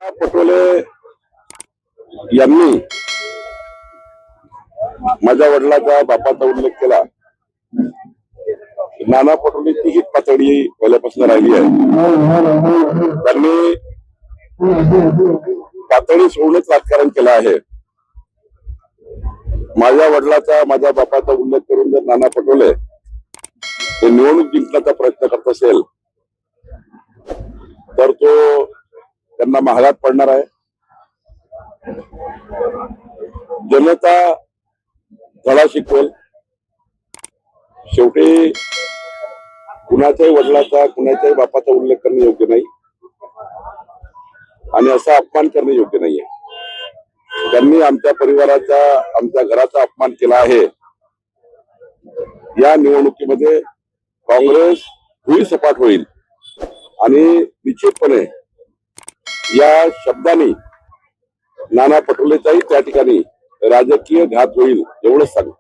पटोले यांनी माझ्या वडिलांचा बापाचा उल्लेख केला. नाना पटोलेची ही पातळी पहिल्यापासून राहिली आहे. त्यांनी पातळी सोडूनच राजकारण केलं आहे. माझ्या वडिलांचा माझ्या बापाचा उल्लेख करून जर नाना पटोले हे निवडणूक जिंकण्याचा प्रयत्न करत असेल तर तो त्यांना महागात पडणार आहे. जनता धडा शिकवेल. शेवटी कुणाच्याही वडिलाचा कुणाच्याही बापाचा उल्लेख करणे योग्य नाही आणि असा अपमान करणे योग्य नाहीये. त्यांनी आमच्या परिवाराचा आमच्या घराचा अपमान केला आहे. या निवडणुकीमध्ये काँग्रेस भुईसपाट होईल आणि निश्चितपणे या शब्दांनी नाना पटोलेचाही त्या ठिकाणी राजकीय घात होईल एवढंच सांगतो.